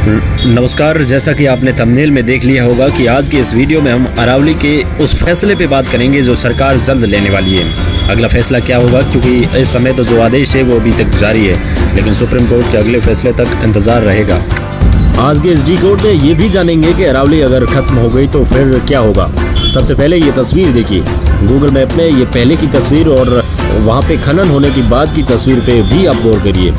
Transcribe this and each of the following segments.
नमस्कार। जैसा कि आपने थंबनेल में देख लिया होगा कि आज के इस वीडियो में हम अरावली के उस फैसले पे बात करेंगे जो सरकार जल्द लेने वाली है। अगला फैसला क्या होगा, क्योंकि इस समय तो जो आदेश है वो अभी तक जारी है, लेकिन सुप्रीम कोर्ट के अगले फैसले तक इंतज़ार रहेगा। आज के इस डिकोड में ये भी जानेंगे कि अरावली अगर खत्म हो गई तो फिर क्या होगा। सबसे पहले ये तस्वीर देखिए, गूगल मैप में ये पहले की तस्वीर और वहाँ पे खनन होने की बाद की तस्वीर पे भी आप गौर करिए।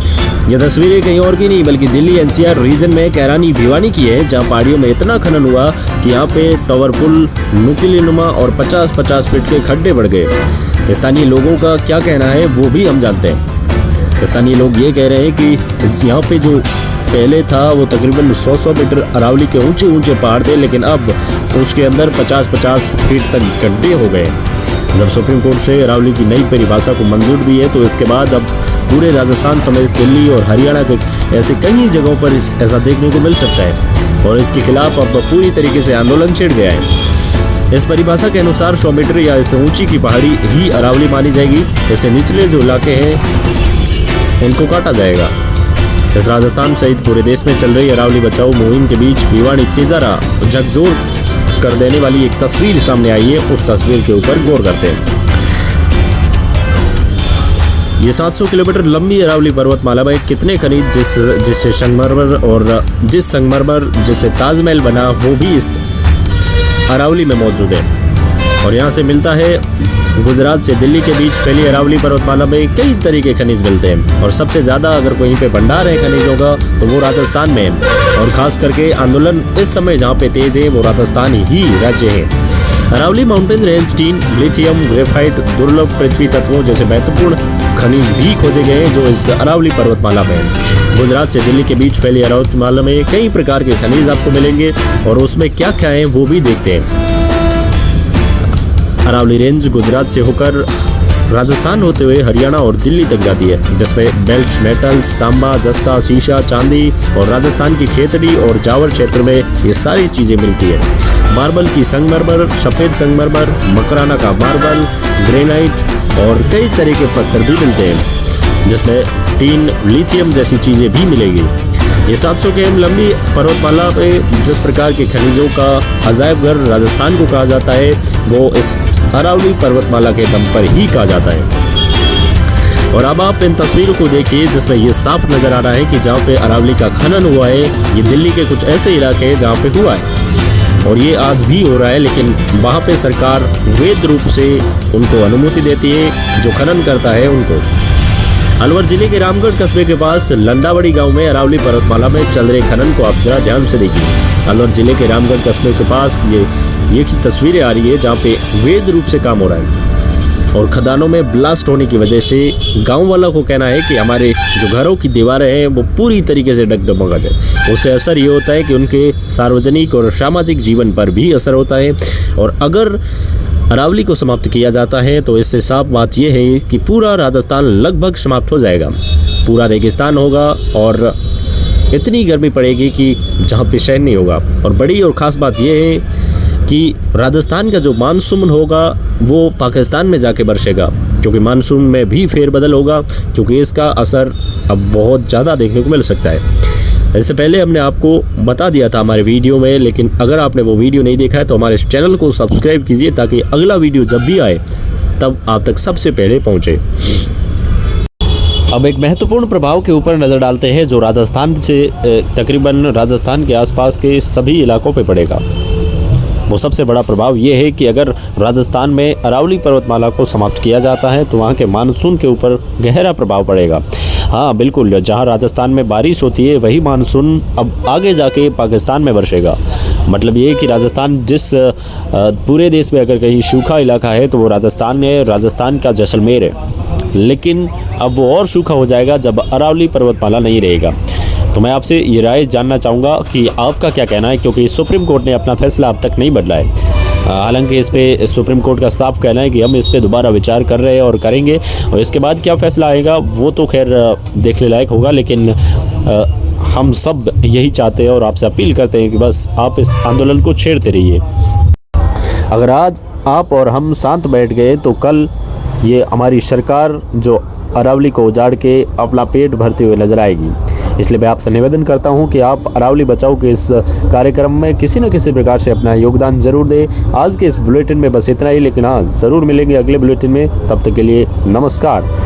ये तस्वीरें कहीं और की नहीं बल्कि दिल्ली एनसीआर रीजन में कैरानी भिवानी की है, जहाँ पहाड़ियों में इतना खनन हुआ कि यहाँ पे टावर पुल नुकीली नुमा और 50-50 फीट के खड्डे बढ़ गए। स्थानीय लोगों का क्या कहना है वो भी हम जानते हैं। स्थानीय लोग ये कह रहे हैं कि यहाँ पे जो पहले था वो तकरीबन 100 मीटर अरावली के ऊंचे ऊंचे पहाड़ थे, लेकिन अब उसके अंदर 50-50 फीट तक गड्ढे हो गए। जब सुप्रीम कोर्ट से अरावली की नई परिभाषा को मंजूर दी है तो इसके बाद अब पूरे राजस्थान समेत दिल्ली और हरियाणा के ऐसे कई जगहों पर ऐसा देखने को मिल सकता है और इसके खिलाफ अब पूरी तरीके से आंदोलन छिड़ गया है। इस परिभाषा के अनुसार 100 मीटर या इससे ऊंची की पहाड़ी ही अरावली मानी जाएगी। इससे निचले जो इलाके हैं उनको काटा जाएगा। इस राजस्थान सहित पूरे देश में चल रही अरावली बचाओ मुहिम के बीच भिवानी तिजारा झकझोर कर देने वाली एक तस्वीर सामने आई है। उस तस्वीर के ऊपर गौर करते हैं। ये 700 किलोमीटर लंबी अरावली पर्वतमाला में कितने खनिज जिससे संगमरमर और जिस संगमरमर जिससे ताजमहल बना वो भी इस अरावली में मौजूद है और यहाँ से मिलता है। गुजरात से दिल्ली के बीच फैली अरावली पर्वतमाला में कई तरह के खनिज मिलते हैं और सबसे ज़्यादा अगर कहीं पे भंडार है खनिजों का तो वो राजस्थान में है और ख़ास करके आंदोलन इस समय जहाँ पे तेज है वो राजस्थान ही राज्य है। Aravalli mountain range tin lithium graphite दुर्लभ पृथ्वी तत्वों जैसे महत्वपूर्ण खनिज भी खोजे गए हैं जो इस अरावली पर्वतमाला में है। गुजरात से दिल्ली के बीच फैली अरावली पर्वतमाला में कई प्रकार के खनिज आपको मिलेंगे और उसमें क्या क्या है वो भी देखते हैं। अरावली रेंज गुजरात से होकर राजस्थान होते हुए हरियाणा और दिल्ली तक जाती है, जिसमें बेल्ट मेटल्स तांबा जस्ता शीशा चांदी और राजस्थान की खेतड़ी और जावर क्षेत्र में ये सारी चीज़ें मिलती है। मार्बल की संगमरमर, सफ़ेद संगमरमर, मकराना का मार्बल, ग्रेनाइट और कई तरह के पत्थर भी मिलते हैं, जिसमें टीन लिथियम जैसी चीज़ें भी मिलेगी। ये 700 किलोमीटर लंबी पर्वतमाला पे जिस प्रकार के खनिजों का अजायब घर राजस्थान को कहा जाता है वो इस अरावली पर्वतमाला के दम पर ही कहा जाता है। और अब आप इन तस्वीरों को देखिए जिसमें ये साफ नजर आ रहा है कि जहाँ पे अरावली का खनन हुआ है ये दिल्ली के कुछ ऐसे इलाके हैं जहाँ पे हुआ है और ये आज भी हो रहा है, लेकिन वहाँ पे सरकार वैध रूप से उनको अनुमति देती है जो खनन करता है उनको। अलवर जिले के रामगढ़ कस्बे के पास लंडावड़ी गांव में अरावली पर्वतमाला में चल रहे खनन को आप जरा ध्यान से देखिए। अलवर जिले के रामगढ़ कस्बे के पास ये की तस्वीरें आ रही है जहाँ पे वैध रूप से काम हो रहा है और खदानों में ब्लास्ट होने की वजह से गांव वालों को कहना है कि हमारे जो घरों की दीवारें हैं वो पूरी तरीके से डगमगा जाए। उससे असर ये होता है कि उनके सार्वजनिक और सामाजिक जीवन पर भी असर होता है और अगर अरावली को समाप्त किया जाता है तो इससे साफ बात यह है कि पूरा राजस्थान लगभग समाप्त हो जाएगा, पूरा रेगिस्तान होगा और इतनी गर्मी पड़ेगी कि जहाँ पे सहन नहीं होगा। और बड़ी और ख़ास बात यह है कि राजस्थान का जो मानसून होगा वो पाकिस्तान में जाके बरसेगा, क्योंकि मानसून में भी फेरबदल होगा, क्योंकि इसका असर अब बहुत ज़्यादा देखने को मिल सकता है। इससे पहले हमने आपको बता दिया था हमारे वीडियो में, लेकिन अगर आपने वो वीडियो नहीं देखा है तो हमारे चैनल को सब्सक्राइब कीजिए ताकि अगला वीडियो जब भी आए तब आप तक सबसे पहले पहुंचे। अब एक महत्वपूर्ण प्रभाव के ऊपर नज़र डालते हैं जो राजस्थान से तकरीबन राजस्थान के आसपास के सभी इलाकों पे पड़ेगा। वो सबसे बड़ा प्रभाव ये है कि अगर राजस्थान में अरावली पर्वतमाला को समाप्त किया जाता है तो वहाँ के मानसून के ऊपर गहरा प्रभाव पड़ेगा। हाँ बिल्कुल, जहाँ राजस्थान में बारिश होती है वही मानसून अब आगे जाके पाकिस्तान में बरसेगा। मतलब ये कि राजस्थान जिस पूरे देश में अगर कहीं सूखा इलाका है तो वो राजस्थान है, राजस्थान का जैसलमेर है, लेकिन अब वो और सूखा हो जाएगा जब अरावली पर्वतमाला नहीं रहेगा। तो मैं आपसे ये राय जानना चाहूँगा कि आपका क्या कहना है, क्योंकि सुप्रीम कोर्ट ने अपना फैसला अब तक नहीं बदला है। हालांकि इस पे सुप्रीम कोर्ट का साफ कहना है कि हम इस पे दोबारा विचार कर रहे हैं और करेंगे और इसके बाद क्या फ़ैसला आएगा वो तो खैर देखने लायक होगा, लेकिन हम सब यही चाहते हैं और आपसे अपील करते हैं कि बस आप इस आंदोलन को छेड़ते रहिए। अगर आज आप और हम शांत बैठ गए तो कल ये हमारी सरकार जो अरावली को उजाड़ के अपना पेट भरते हुए नजर आएगी। इसलिए मैं आपसे निवेदन करता हूं कि आप अरावली बचाओ के इस कार्यक्रम में किसी न किसी प्रकार से अपना योगदान जरूर दें। आज के इस बुलेटिन में बस इतना ही, लेकिन हाँ ज़रूर मिलेंगे अगले बुलेटिन में। तब तक के लिए नमस्कार।